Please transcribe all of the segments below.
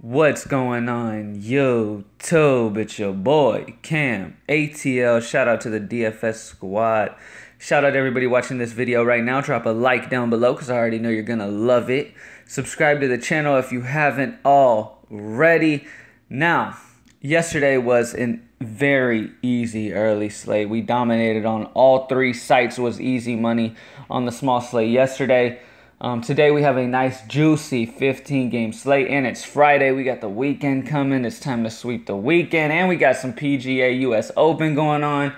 What's going on, YouTube? It's your boy, Cam, ATL. Shout out to the DFS squad. Shout out to everybody watching this video right now. Drop a like down below because I already know you're going to love it. Subscribe to the channel if you haven't already. Now, yesterday was a very easy early slate. We dominated on all three sites. Was easy money on the small slate yesterday. Today we have a nice juicy 15-game slate, and it's Friday. We got the weekend coming. It's time to sweep the weekend, and we got some PGA US Open going on.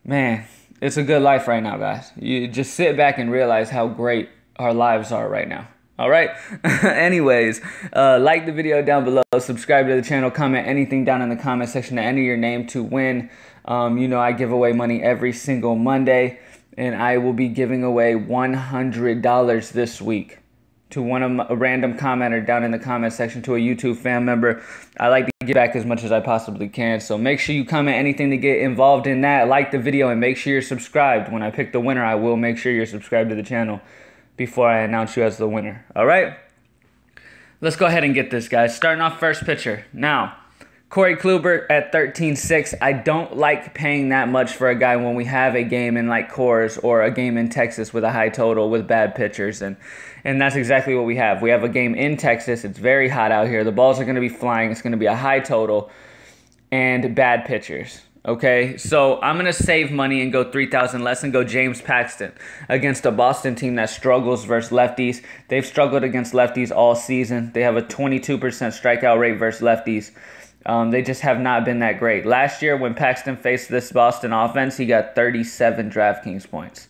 Man, it's a good life right now, guys. You just sit back and realize how great our lives are right now. All right? Anyways, like the video down below, subscribe to the channel, comment anything down in the comment section to enter your name to win. You know I give away money every single Monday. And I will be giving away $100 this week to a random commenter down in the comment section, to a YouTube fan member. I like to give back as much as I possibly can. So make sure you comment anything to get involved in that. Like the video and make sure you're subscribed. When I pick the winner, I will make sure you're subscribed to the channel before I announce you as the winner. All right? Let's go ahead and get this, guys. Starting off first pitcher. Now, Corey Kluber at 13-6. I don't like paying that much for a guy when we have a game in like Coors or a game in Texas with a high total with bad pitchers. And that's exactly what we have. We have a game in Texas. It's very hot out here. The balls are going to be flying. It's going to be a high total and bad pitchers. Okay, so I'm going to save money and go 3,000 less and go James Paxton against a Boston team that struggles versus lefties. They've struggled against lefties all season. They have a 22% strikeout rate versus lefties. They just have not been that great. Last year, when Paxton faced this Boston offense, he got 37 DraftKings points.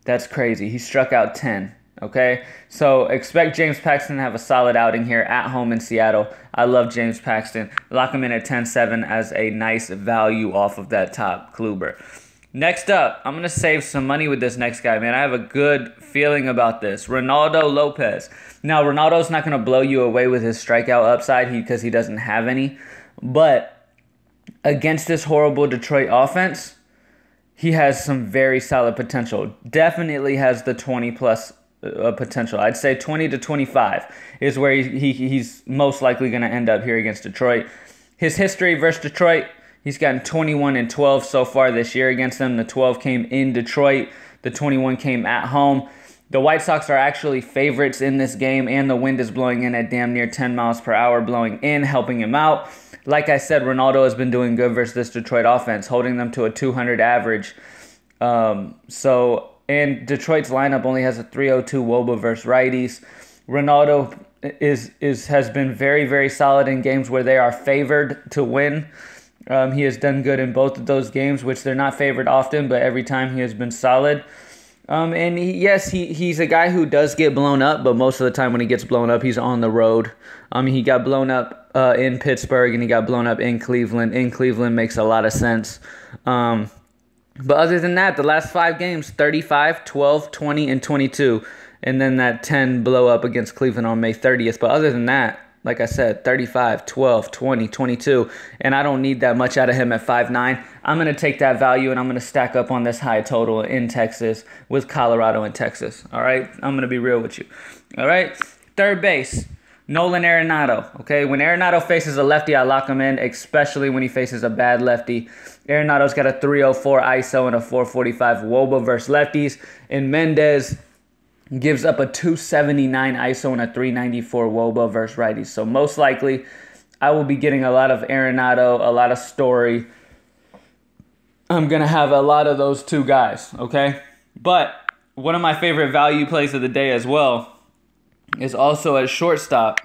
That's crazy. He struck out 10, okay? So expect James Paxton to have a solid outing here at home in Seattle. I love James Paxton. Lock him in at 10-7 as a nice value off of that top Kluber. Next up, I'm going to save some money with this next guy, man. I have a good feeling about this. Ronaldo Lopez. Now, Ronaldo's not going to blow you away with his strikeout upside because he doesn't have any. But against this horrible Detroit offense, he has some very solid potential. Definitely has the 20-plus potential. I'd say 20 to 25 is where he's most likely going to end up here against Detroit. His history versus Detroit, he's gotten 21 and 12 so far this year against them. The 12 came in Detroit. The 21 came at home. The White Sox are actually favorites in this game, and the wind is blowing in at damn near 10 miles per hour, blowing in, helping him out. Like I said, Ronaldo has been doing good versus this Detroit offense, holding them to a 200 average. And Detroit's lineup only has a 302 WOBA versus righties. Ronaldo has been very, very solid in games where they are favored to win. He has done good in both of those games, which they're not favored often, but every time he has been solid. He's a guy who does get blown up, but most of the time when he gets blown up, he's on the road. He got blown up in Pittsburgh, and he got blown up in Cleveland. In Cleveland makes a lot of sense. But other than that, the last 5 games, 35, 12, 20, and 22. And then that 10 blow up against Cleveland on May 30th. But other than that, like I said, 35, 12, 20, 22, and I don't need that much out of him at 5'9". I'm going to take that value, and I'm going to stack up on this high total in Texas with Colorado and Texas. All right? I'm going to be real with you. All right? Third base, Nolan Arenado. Okay? When Arenado faces a lefty, I lock him in, especially when he faces a bad lefty. Arenado's got a 304 ISO and a 445 WOBA versus lefties, and Mendez gives up a 279 ISO and a 394 WOBA versus righties. So most likely, I will be getting a lot of Arenado, a lot of Story. I'm going to have a lot of those two guys, okay? But one of my favorite value plays of the day as well is also at shortstop,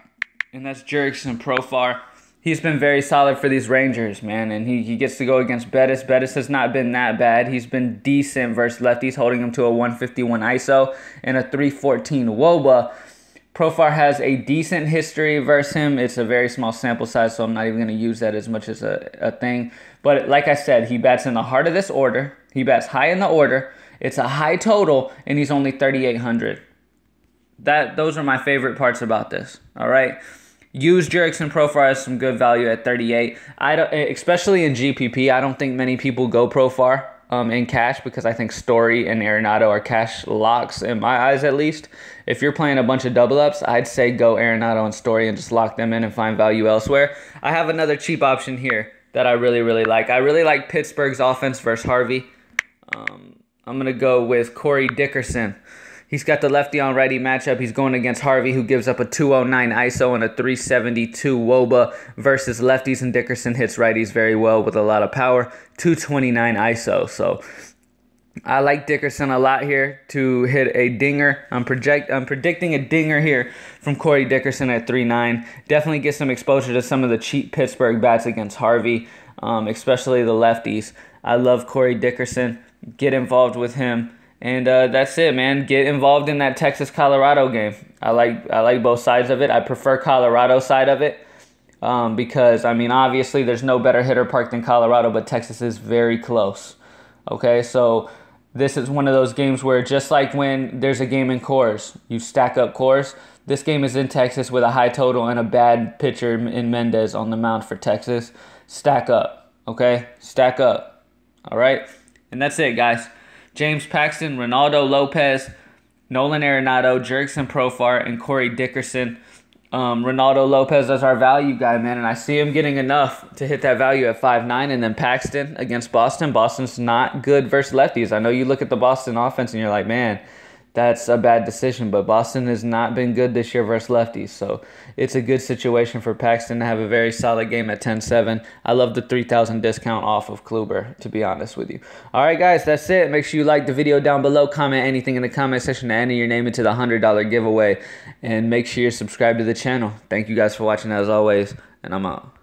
and that's Jurickson Profar. He's been very solid for these Rangers, man, and he gets to go against Bettis. Bettis has not been that bad. He's been decent versus lefties, holding him to a 151 ISO and a 314 WOBA. Profar has a decent history versus him. It's a very small sample size, so I'm not even going to use that as much as a thing. But like I said, he bats in the heart of this order. He bats high in the order. It's a high total, and he's only 3,800. Those are my favorite parts about this, all right? Use Jurickson Profar as some good value at 38. Especially in GPP, I don't think many people go Profar. in cash because I think Story and Arenado are cash locks in my eyes at least. If you're playing a bunch of double ups, I'd say go Arenado and Story and just lock them in and find value elsewhere. I have another cheap option here that I really, really like. I really like Pittsburgh's offense versus Harvey. I'm going to go with Corey Dickerson. He's got the lefty on righty matchup. He's going against Harvey, who gives up a 209 ISO and a 372 WOBA versus lefties, and Dickerson hits righties very well with a lot of power, 229 ISO. So I like Dickerson a lot here to hit a dinger. I'm predicting a dinger here from Corey Dickerson at 3.9. Definitely get some exposure to some of the cheap Pittsburgh bats against Harvey, especially the lefties. I love Corey Dickerson. Get involved with him. And that's it, man. Get involved in that Texas-Colorado game. I like both sides of it. I prefer Colorado side of it because, I mean, obviously there's no better hitter park than Colorado, but Texas is very close. Okay, so this is one of those games where just like when there's a game in Coors, you stack up Coors. This game is in Texas with a high total and a bad pitcher in Mendez on the mound for Texas. Stack up, okay? Stack up, all right? And that's it, guys. James Paxton, Ronaldo Lopez, Nolan Arenado, Jurickson Profar, and Corey Dickerson. Ronaldo Lopez is our value guy, man, and I see him getting enough to hit that value at 5.9. And then Paxton against Boston. Boston's not good versus lefties. I know you look at the Boston offense and you're like, man, that's a bad decision. But Boston has not been good this year versus lefties. So it's a good situation for Paxton to have a very solid game at 10.7. I love the 3,000 discount off of Kluber, to be honest with you. All right, guys, that's it. Make sure you like the video down below. Comment anything in the comment section to enter your name into the $100 giveaway. And make sure you're subscribed to the channel. Thank you guys for watching as always. And I'm out.